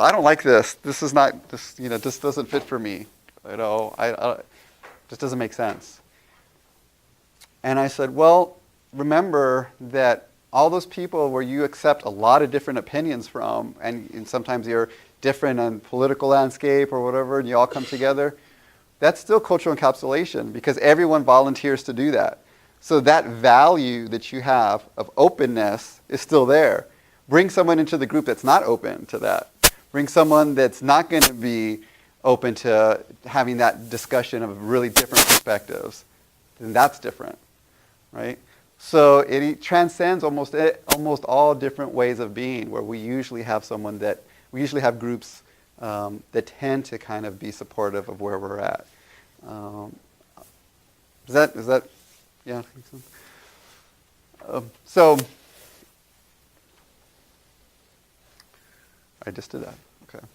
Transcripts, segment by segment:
but I don't like this. This is not, this doesn't fit for me. This doesn't make sense. And I said, well, remember that all those people where you accept a lot of different opinions from, and sometimes you're different on political landscape or whatever, and you all come together, that's still cultural encapsulation because everyone volunteers to do that. So that value that you have of openness is still there. Bring someone into the group that's not open to that. Bring someone that's not going to be open to having that discussion of really different perspectives. Then that's different, right? So it transcends almost all different ways of being, where we usually have groups that tend to kind of be supportive of where we're at. Is that yeah? I think so. So I just did that. Okay.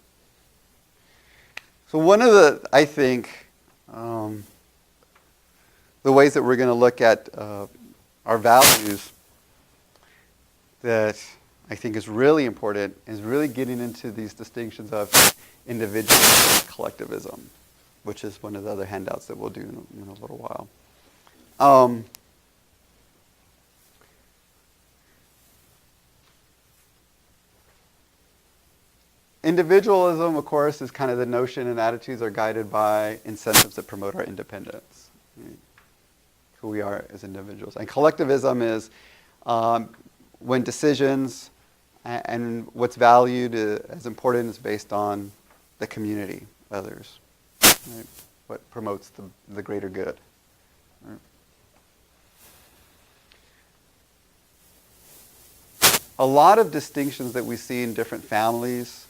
So one of I think, the ways that we're going to look at our values that I think is really important is really getting into these distinctions of individualism and collectivism, which is one of the other handouts that we'll do in a little while. Individualism, of course, is kind of the notion and attitudes are guided by incentives that promote our independence, right? Who we are as individuals. And collectivism is when decisions and what's valued as important is based on the community, others, right? What promotes the greater good. Right? A lot of distinctions that we see in different families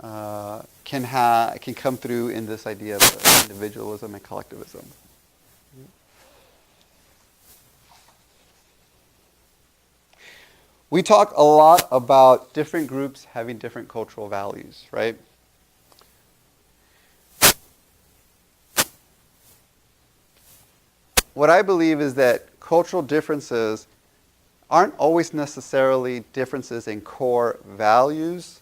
can come through in this idea of individualism and collectivism. We talk a lot about different groups having different cultural values, right? What I believe is that cultural differences aren't always necessarily differences in core values.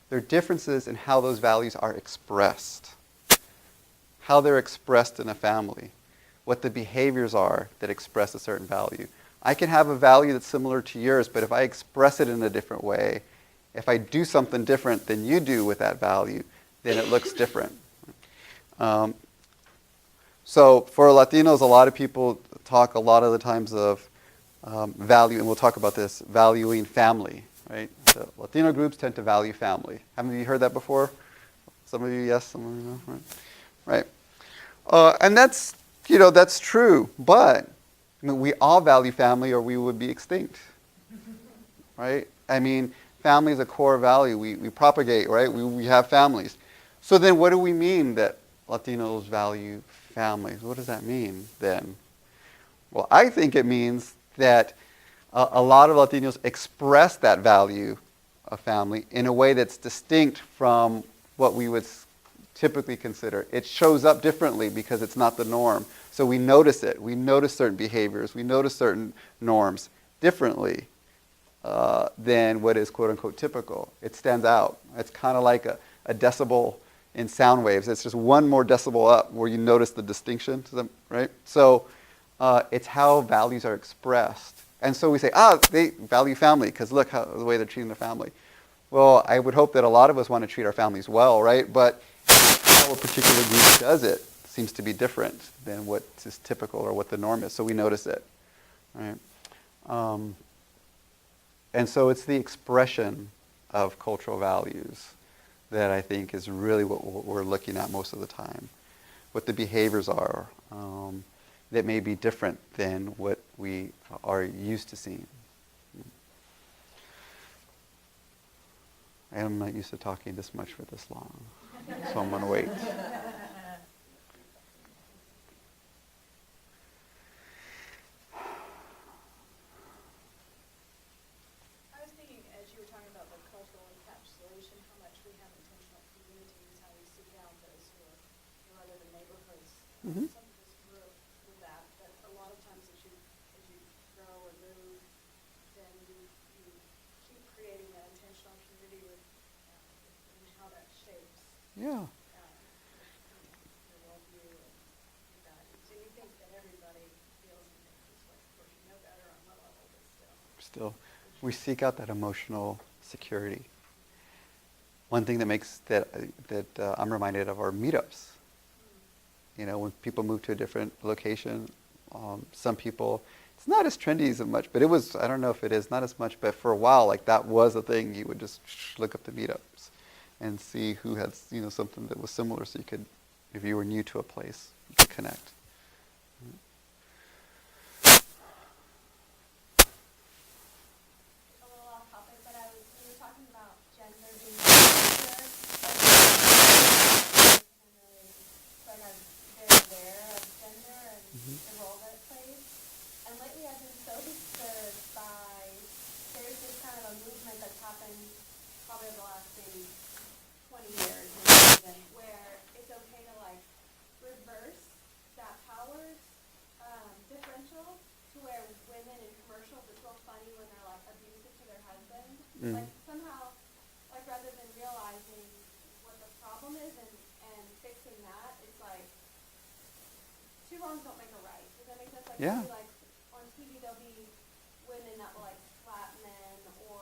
They're differences in how those values are expressed, how they're expressed in a family, what the behaviors are that express a certain value. I can have a value that's similar to yours, but if I express it in a different way, if I do something different than you do with that value, then it looks different. So for Latinos, a lot of people talk a lot of the times of value, and we'll talk about this, valuing family, right? So Latino groups tend to value family. Haven't you heard that before? Some of you, yes, some of you no, right? And that's true, but I mean, we all value family or we would be extinct, right? I mean, family is a core value. We propagate, right? We have families. So then what do we mean that Latinos value families? What does that mean then? Well, I think it means that a lot of Latinos express that value of family in a way that's distinct from what we would typically consider. It shows up differently because it's not the norm. So we notice it. We notice certain behaviors. We notice certain norms differently than what is quote-unquote typical. It stands out. It's kind of like a decibel in sound waves. It's just one more decibel up where you notice the distinction to them, right? So it's how values are expressed. And so we say, they value family because look the way they're treating their family. Well, I would hope that a lot of us want to treat our families well, right? But how a particular group does it seems to be different than what is typical or what the norm is. So we notice it, right? And so it's the expression of cultural values that I think is really what we're looking at most of the time. What the behaviors are that may be different than what we are used to seeing. I'm not used to talking this much for this long, so I'm going to wait. Mm-hmm. Some of us grew up with that, but a lot of times as you grow or move, then you keep creating that intentional community with and how to Yeah. Your worldview and your values. So you think that everybody feels and thinks this way. Of course, you know better on what level, but still. Still, we seek out that emotional security. One thing that makes that I'm reminded of are meetups. You know, when people move to a different location, some people, it's not as trendy as much, but it was, I don't know if it is, not as much, but for a while, like that was a thing. You would just look up the meetups and see who had, you know, something that was similar so you could, if you were new to a place, you could connect. A little off topic, but we were talking about gender being a factor. I'm really sort of very aware of gender and the role that it plays. And lately I've been so disturbed by, there's this kind of a movement that's happened probably over the last maybe 20 years, maybe even, where it's okay to like reverse that power differential to where women in commercials, it's real funny when they're like abusive to their husband. Like somehow, like rather than realizing what the problem is and fixing that, it's like two wrongs don't make a right. Does that make sense? Like, Yeah. maybe, like on TV there'll be women that will like slap men, or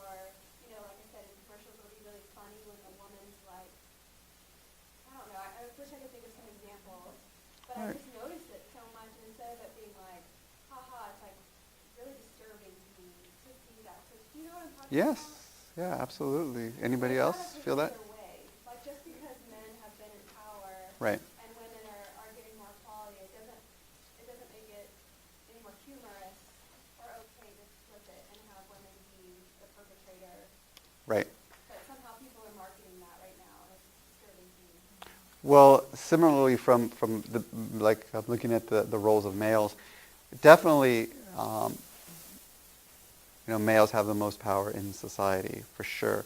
you know, like I said, in commercials it'll be really funny when the woman's like, I don't know. I wish I could think of some examples, but I Right. just noticed it so much, and instead of it being like, haha, it's like really disturbing to me to see that. So do you know what I'm talking Yes. about? Yeah, absolutely. Anybody It's else not a feel that? particular way. Like just because men have been in power Right. and women are getting more equality, it doesn't make it any more humorous or okay to flip it and have women be the perpetrator. Right. But somehow people are marketing that right now, and it's disturbing to me. Well, similarly from the, like I'm looking at the roles of males, definitely, you know, males have the most power in society, for sure.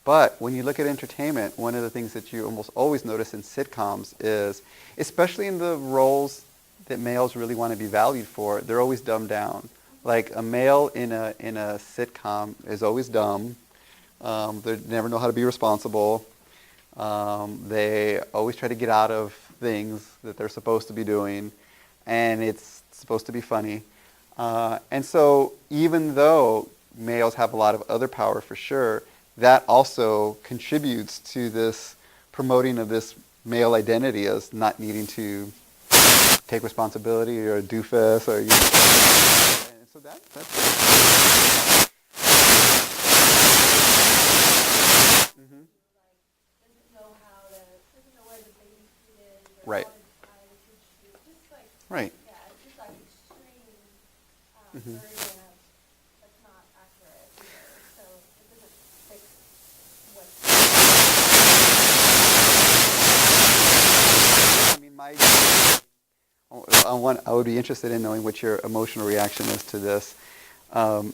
But when you look at entertainment, one of the things that you almost always notice in sitcoms is, especially in the roles that males really want to be valued for, they're always dumbed down. Like a male in a sitcom is always dumb. They never know how to be responsible. They always try to get out of things that they're supposed to be doing, and it's supposed to be funny. And so even though males have a lot of other power for sure, that also contributes to this promoting of this male identity as not needing to take responsibility or a doofus or, you know. And so that's Doesn't know where the baby seat is, or Right. how to tie the kid's shoe. Just like, right. yeah, it's just like extreme Mhm. version of that's not accurate either. So it doesn't fix what's. I mean, I would be interested in knowing what your emotional reaction is to this. Um,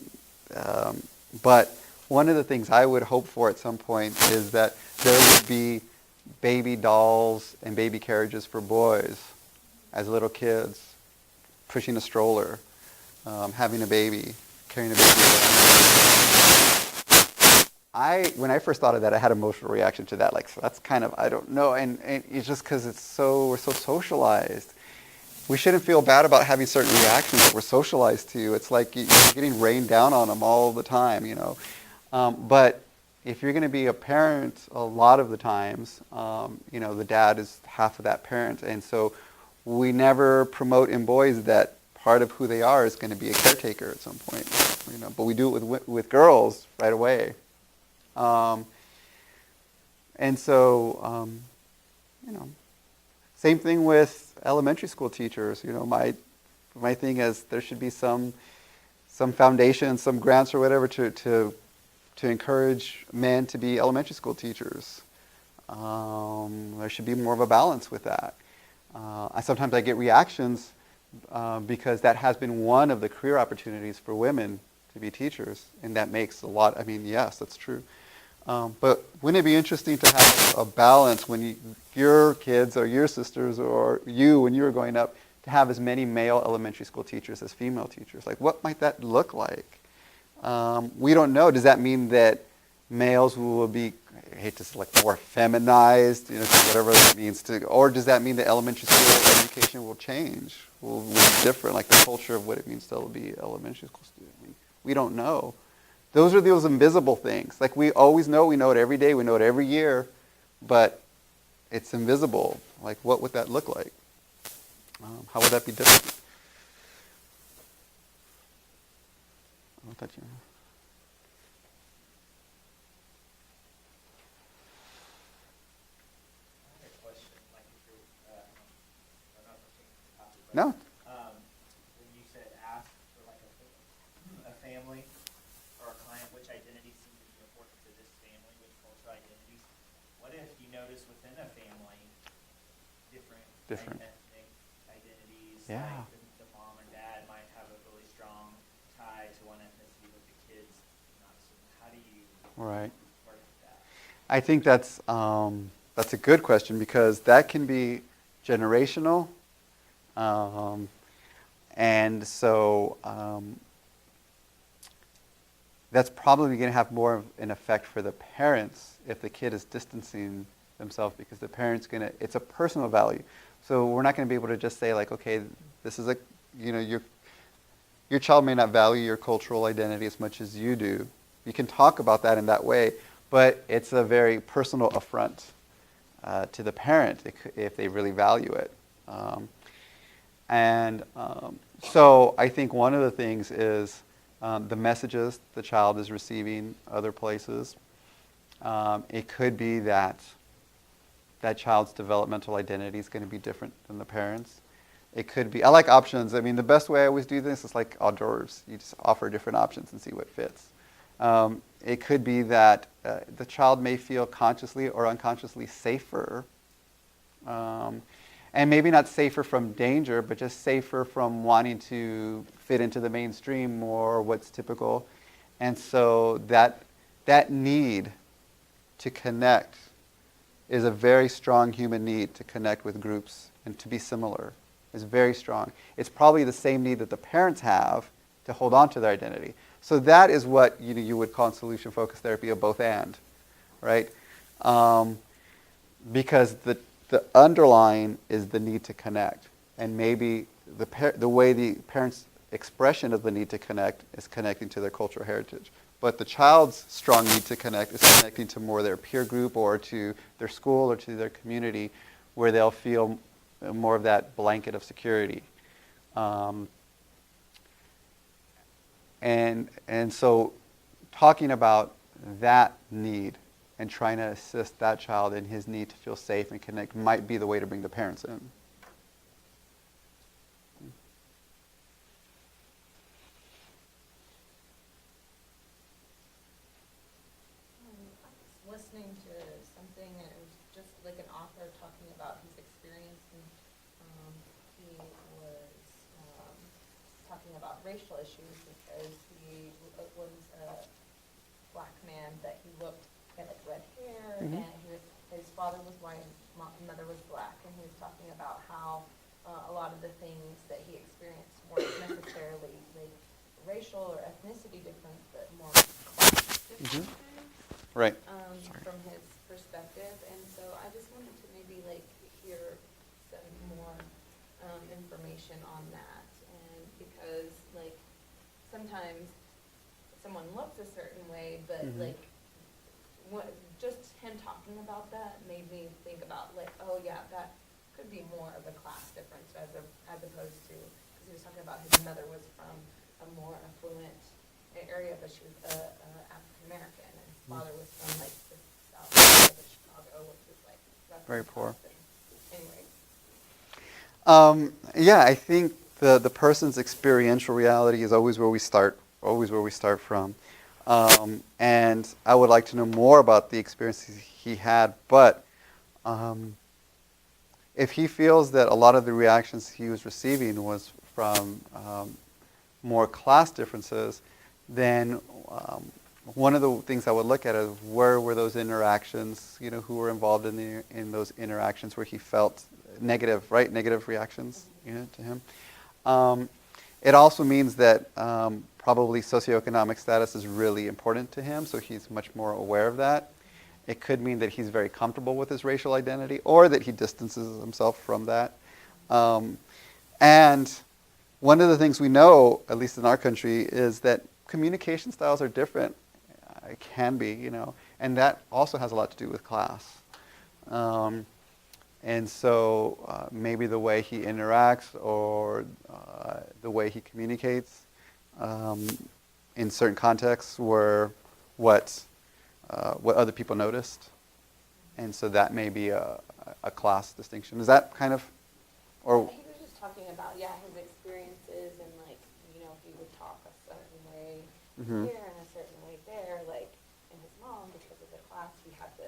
but one of the things I would hope for at some point is that there would be baby dolls and baby carriages for boys as little kids, pushing a stroller, having a baby, carrying a baby around. When I first thought of that, I had an emotional reaction to that. Like, so that's kind of, I don't know, and it's just because we're so socialized. We shouldn't feel bad about having certain reactions that we're socialized to. It's like you're getting rained down on them all the time, you know. But if you're going to be a parent a lot of the times, you know, the dad is half of that parent. And so we never promote in boys that part of who they are is going to be a caretaker at some point, you know. But we do it with girls right away. And so, you know, same thing with elementary school teachers. You know, my thing is there should be some foundation, some grants or whatever to encourage men to be elementary school teachers. There should be more of a balance with that. Sometimes I get reactions because that has been one of the career opportunities for women to be teachers, and that makes a lot. I mean, yes, that's true. But wouldn't it be interesting to have a balance when your kids or your sisters or you, when you were growing up, to have as many male elementary school teachers as female teachers? Like, what might that look like? We don't know. Does that mean that males who will be, I hate to say, like more feminized, whatever that means or does that mean the elementary school education will change, will be different, like the culture of what it means to be an elementary school student? We don't know. Those are those invisible things. Like we always know, we know it every day, we know it every year, but it's invisible. Like what would that look like? How would that be different? I'll touch you. No. When you said ask for like a family or a client, which identities seem to be important to this family, which cultural identities. What if you notice within a family different ethnic identities? Yeah. Like the mom and dad might have a really strong tie to one ethnicity, but the kids not. So how do you Right. work with that? I think that's a good question because that can be generational. And so that's probably going to have more of an effect for the parents if the kid is distancing themselves because the parent's it's a personal value. So we're not going to be able to just say like, okay, this is your child may not value your cultural identity as much as you do. You can talk about that in that way, but it's a very personal affront to the parent if they really value it. So I think one of the things is the messages the child is receiving other places. It could be that child's developmental identity is going to be different than the parents. It could be, I like options. I mean, the best way I always do this is like outdoors. You just offer different options and see what fits. It could be that the child may feel consciously or unconsciously safer. And maybe not safer from danger, but just safer from wanting to fit into the mainstream or what's typical. And so that need to connect is a very strong human need to connect with groups and to be similar. It's very strong. It's probably the same need that the parents have to hold on to their identity. So that is what you would call in solution-focused therapy a both and, right? Because the underlying is the need to connect, and maybe the way the parents' expression of the need to connect is connecting to their cultural heritage. But the child's strong need to connect is connecting to more their peer group or to their school or to their community, where they'll feel more of that blanket of security. And so talking about that need and trying to assist that child in his need to feel safe and connect might be the way to bring the parents in. I was listening to something, and it was just like an author talking about his experience, and he was talking about racial issues because he was a black man that he looked at like red hair, Mhm. and his father was white, and mother was black, and he was talking about how a lot of the things that he experienced weren't necessarily like racial or ethnicity difference, but more class difference. Right. From his perspective, and so I just wanted to maybe like hear some more information on that, and because like sometimes someone looks a certain way, but like just him talking about that made me think about like, oh yeah, that could be more of a class difference as opposed to, because he was talking about his mother was from a more affluent area, but she was African American, and his father was from like the south side of Chicago, which is like rough Very and poor. tough, and anyway. Yeah, I think the person's experiential reality is always where we start from. And I would like to know more about the experiences he had, but if he feels that a lot of the reactions he was receiving was from more class differences, then one of the things I would look at is where were those interactions, who were involved in those interactions where he felt negative reactions, to him. It also means that probably socioeconomic status is really important to him, so he's much more aware of that. It could mean that he's very comfortable with his racial identity, or that he distances himself from that. And one of the things we know, at least in our country, is that communication styles are different. It can be, you know, and that also has a lot to do with class. And so maybe the way he interacts or the way he communicates in certain contexts were what other people noticed. And so that may be a class distinction. Is that kind of, or? He was just talking about, his experiences and like, he would talk a certain way Mhm. here and a certain way there, like, and his mom, because of the class, he had to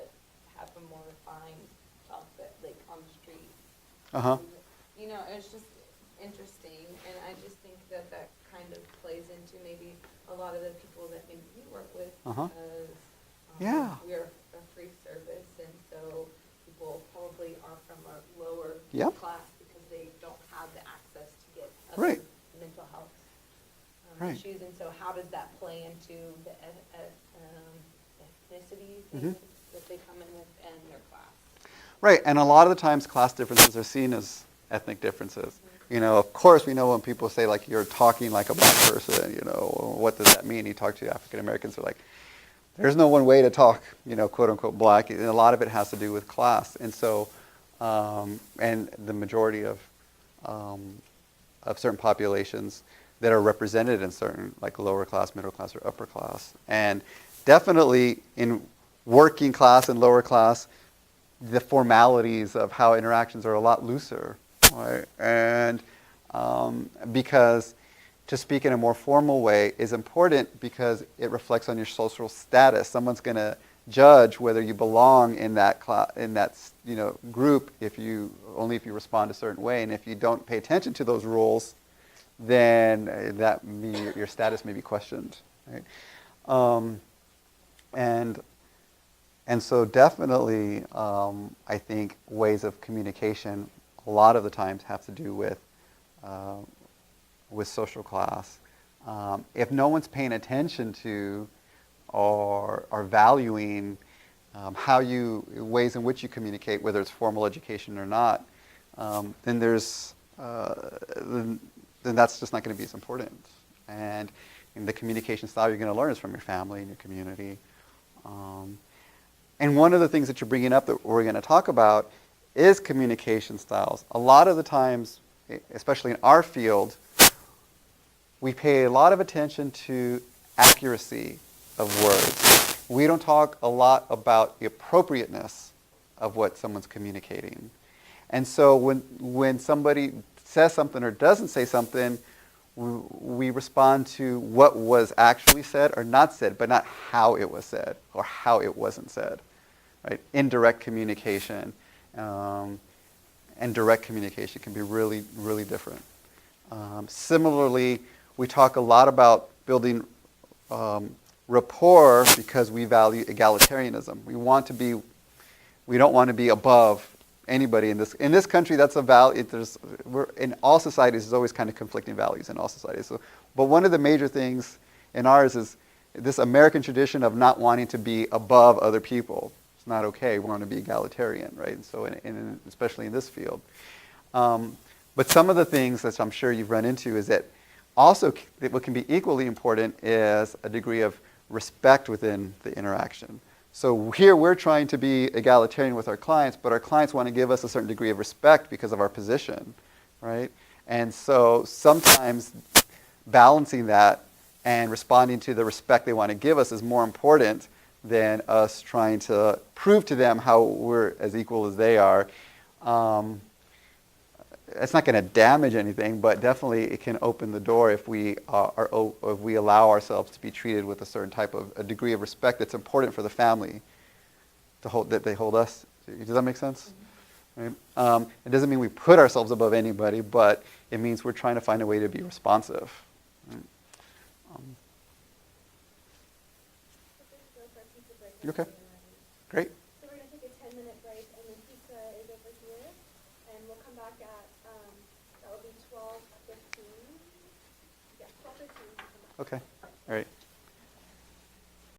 have a more refined talk that, like, on the street. Uh-huh. It was just interesting, and I just think that kind of plays into maybe a lot of the people that maybe we work with, Uh-huh. because Yeah. we're a free service, and so people probably are from a lower Yep. class because they don't have the access to get Right. other mental health Right. issues, and so how does that play into the ethnicities Mhm. that they come in with and their class? Right, and a lot of the times class differences are seen as ethnic differences. You know, of course we know when people say like you're talking like a black person, you know, what does that mean? You talk to African Americans, they're like, there's no one way to talk, you know, quote unquote black. And a lot of it has to do with class. And so, and the majority of certain populations that are represented in certain like lower class, middle class, or upper class. And definitely in working class and lower class, the formalities of how interactions are a lot looser, right? And because to speak in a more formal way is important because it reflects on your social status. Someone's going to judge whether you belong in that group if you respond a certain way, and if you don't pay attention to those rules, then your status may be questioned, right? And so definitely, I think ways of communication a lot of the times have to do with social class. If no one's paying attention to or valuing ways in which you communicate, whether it's formal education or not, then that's just not going to be as important. And the communication style you're going to learn is from your family and your community. And one of the things that you're bringing up that we're going to talk about is communication styles. A lot of the times, especially in our field, we pay a lot of attention to accuracy of words. We don't talk a lot about the appropriateness of what someone's communicating. And so when somebody says something or doesn't say something, we respond to what was actually said or not said, but not how it was said or how it wasn't said, right? Indirect communication and direct communication can be really, really different. Similarly, we talk a lot about building rapport because we value egalitarianism. We don't want to be above anybody in this country. That's a value. In all societies, there's always kind of conflicting values in all societies. But one of the major things in ours is this American tradition of not wanting to be above other people. It's not okay. We want to be egalitarian, right? And so, especially in this field. But some of the things that I'm sure you've run into is that also what can be equally important is a degree of respect within the interaction. So here we're trying to be egalitarian with our clients, but our clients want to give us a certain degree of respect because of our position, right? And so sometimes balancing that and responding to the respect they want to give us is more important than us trying to prove to them how we're as equal as they are. It's not going to damage anything, but definitely it can open the door if we allow ourselves to be treated with a certain type of a degree of respect that's important for the family that they hold us to. Does that make sense? Mm-hmm. Right? It doesn't mean we put ourselves above anybody, but it means we're trying to find a way to be responsive. Right? You okay? Great. So we're going to take a 10-minute break, and the pizza is over here, and we'll come back at, that will be 12:15. Yeah, Okay, all right.